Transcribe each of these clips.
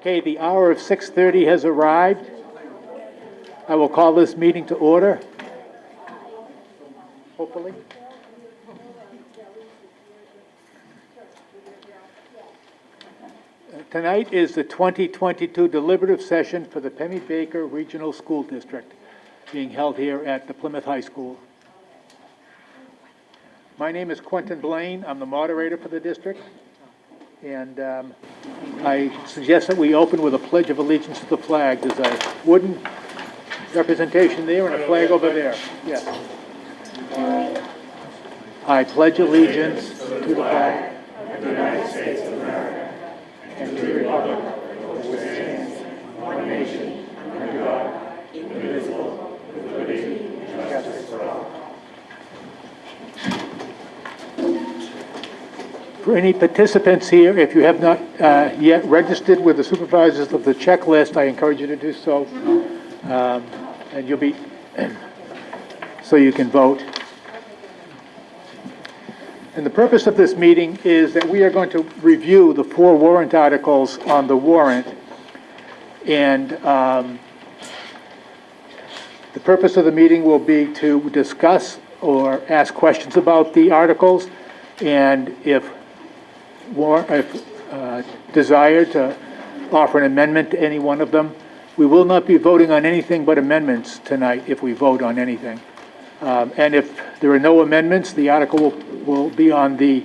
Okay, the hour of 6:30 has arrived. I will call this meeting to order, hopefully. Tonight is the 2022 deliberative session for the Pemmy-Baker Regional School District, being held here at the Plymouth High School. My name is Quentin Blaine. I'm the moderator for the district. And I suggest that we open with a pledge of allegiance to the flag. There's a wooden representation there and a flag over there. Yes. I pledge allegiance to the flag of the United States of America and to the republic for which it stands, one nation, under God, indivisible, with liberty and justice for all. For any participants here, if you have not yet registered with the supervisors of the checklist, I encourage you to do so, and you'll be, so you can vote. And the purpose of this meeting is that we are going to review the 4 warrant articles on the warrant, and the purpose of the meeting will be to discuss or ask questions about the articles, and if desired, to offer an amendment to any one of them. We will not be voting on anything but amendments tonight if we vote on anything. And if there are no amendments, the article will be on the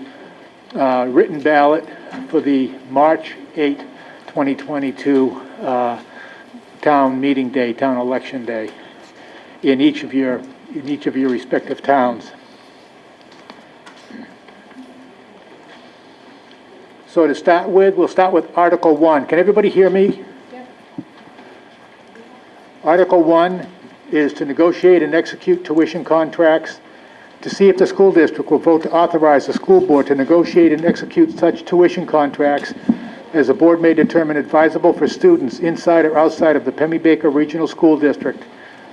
written ballot for the March 8, 2022 town meeting day, town election day, in each of your respective towns. So to start with, we'll start with Article 1. Can everybody hear me? Yep. Article 1 is to negotiate and execute tuition contracts, to see if the school district will vote to authorize the school board to negotiate and execute such tuition contracts as the board may determine advisable for students inside or outside of the Pemmy-Baker Regional School District.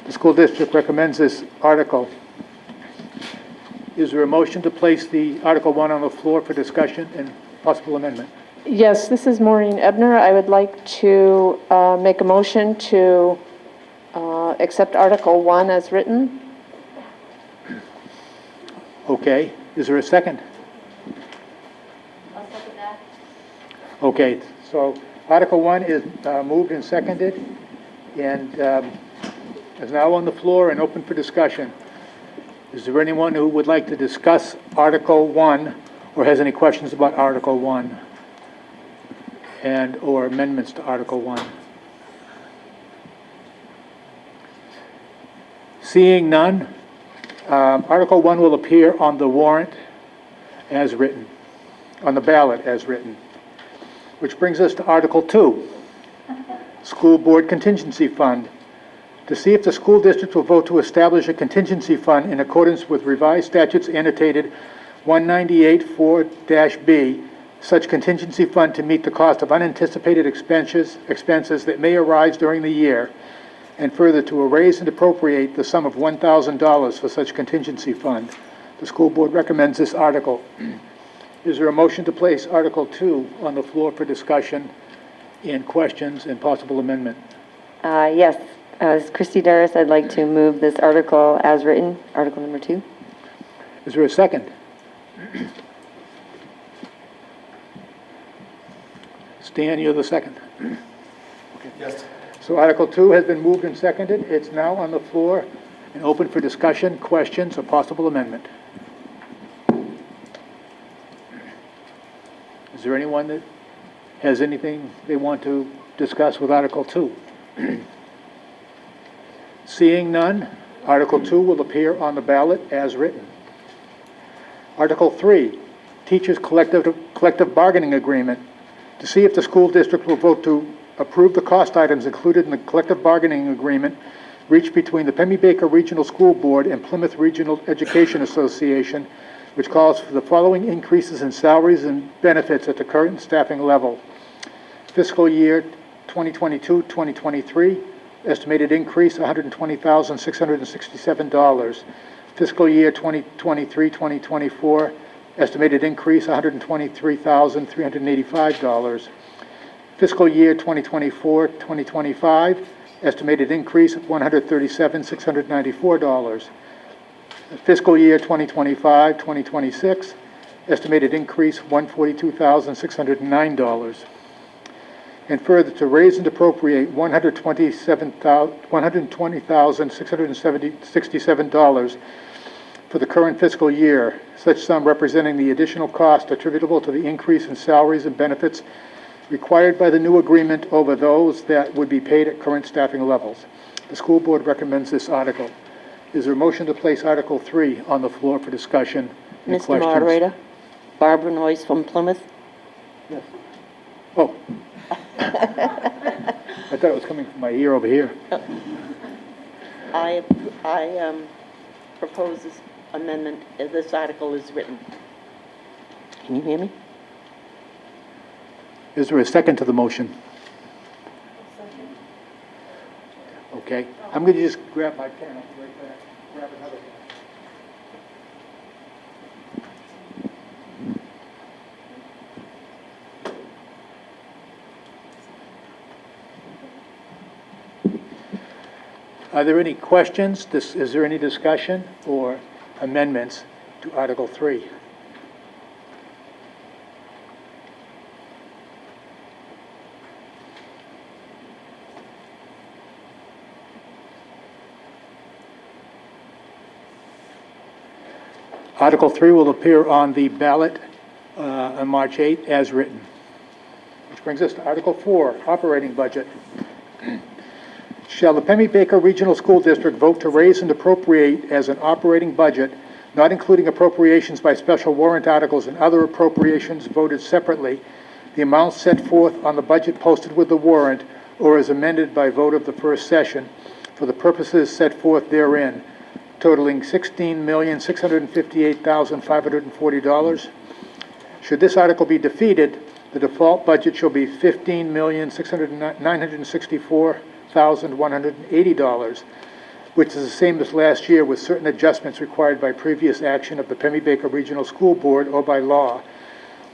The school district recommends this article. Is there a motion to place the Article 1 on the floor for discussion and possible amendment? Yes, this is Maureen Ebner. I would like to make a motion to accept Article 1 as written. Okay. Is there a second? I'll second that. Okay. So Article 1 is moved and seconded and is now on the floor and open for discussion. Is there anyone who would like to discuss Article 1 or has any questions about Article 1 and or amendments to Article 1? Seeing none, Article 1 will appear on the warrant as written, on the ballot as written, which brings us to Article 2, School Board Contingency Fund. To see if the school district will vote to establish a contingency fund in accordance with revised statutes annotated 198-4-B, such contingency fund to meet the cost of unanticipated expenses that may arise during the year, and further to raise and appropriate the sum of $1,000 for such contingency fund. The school board recommends this article. Is there a motion to place Article 2 on the floor for discussion and questions and possible amendment? Yes. As Christy Darris, I'd like to move this article as written, Article number 2. Is there a second? Stan, you're the second. Okay. Yes. So Article 2 has been moved and seconded. It's now on the floor and open for discussion, questions, or possible amendment. Is there anyone that has anything they want to discuss with Article 2? Seeing none, Article 2 will appear on the ballot as written. Article 3, Teachers Collective Bargaining Agreement. To see if the school district will vote to approve the cost items included in the collective bargaining agreement reached between the Pemmy-Baker Regional School Board and Plymouth Regional Education Association, which calls for the following increases in salaries and benefits at the current staffing level. Fiscal year 2022-2023, estimated increase $120,667. Fiscal year 2023-2024, estimated increase $123,385. Fiscal year 2024-2025, estimated increase of $137,694. Fiscal year 2025-2026, estimated increase $142,609. And further, to raise and appropriate $120,667 for the current fiscal year, such sum representing the additional cost attributable to the increase in salaries and benefits required by the new agreement over those that would be paid at current staffing levels. The school board recommends this article. Is there a motion to place Article 3 on the floor for discussion and Mr. questions? Moderator, Barbara Noyes from Plymouth. Yes. Oh. I thought it was coming from my ear over here. I propose this amendment as this article is written. Can you hear me? Is there a second to the motion? Okay, I'm going to just grab my pen, I'll be right back. Grab another pen. Are there any questions? Is there any discussion or amendments to Article 3? Article 3 will appear on the ballot on March 8th as written. Which brings us to Article 4, operating budget. Shall the Pemmy-Baker Regional School District vote to raise and appropriate as an operating budget, not including appropriations by special warrant articles and other appropriations voted separately, the amounts set forth on the budget posted with the warrant or as amended by vote of the first session for the purposes set forth therein, totaling $16,658,540. Should this article be defeated, the default budget shall be $15,964,180, which is the same as last year with certain adjustments required by previous action of the Pemmy-Baker Regional School Board or by law.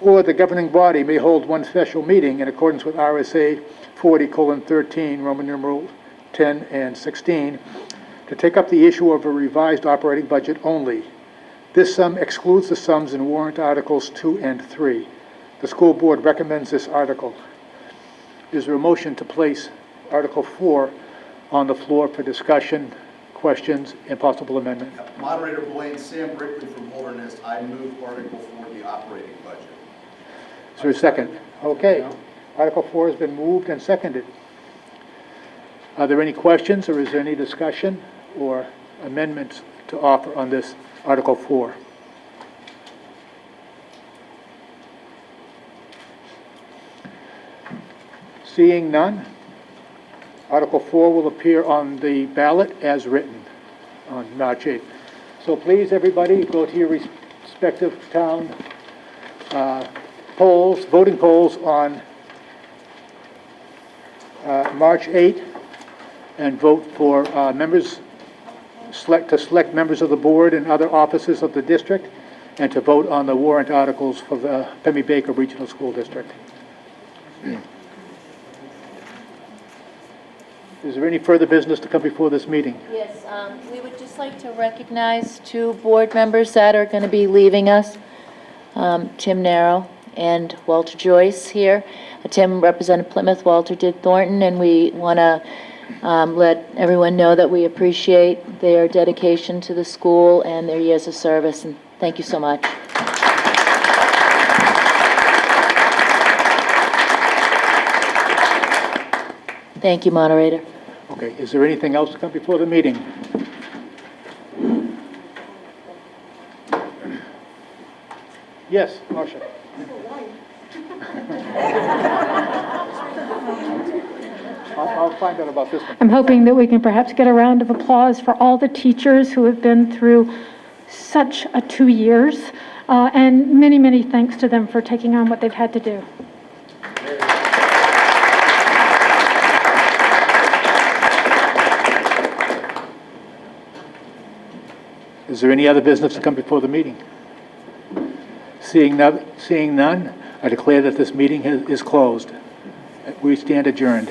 Or the governing body may hold one special meeting in accordance with RSA 40:13, Roman numeral 10 and 16, to take up the issue of a revised operating budget only. This sum excludes the sums in warrant articles 2 and 3. The school board recommends this article. Is there a motion to place Article 4 on the floor for discussion, questions, and possible amendment? Moderator Blaine, Sam Brickley from Holderness. I move Article 4, the operating budget. Is there a second? Okay. Article 4 has been moved and seconded. Are there any questions, or is there any discussion or amendments to offer on this Article 4? Seeing none, Article 4 will appear on the ballot as written on March 8th. So please, everybody, go to your respective town polls, voting polls on March 8th, and vote for members, to select members of the board and other offices of the district, and to vote on the warrant articles for the Pemmy-Baker Regional School District. Is there any further business to come before this meeting? Yes, we would just like to recognize two board members that are going to be leaving us, Tim Narrow and Walter Joyce here. Tim represented Plymouth, Walter did Thornton, and we want to let everyone know that we appreciate their dedication to the school and their years of service, and thank you so much. Thank you, moderator. Okay, is there anything else to come before the meeting? Yes, Marcia. I'll find out about this one. I'm hoping that we can perhaps get a round of applause for all the teachers who have been through such a 2 years, and many, many thanks to them for taking on what they've had to do. Is there any other business to come before the meeting? Seeing none, I declare that this meeting is closed. We stand adjourned.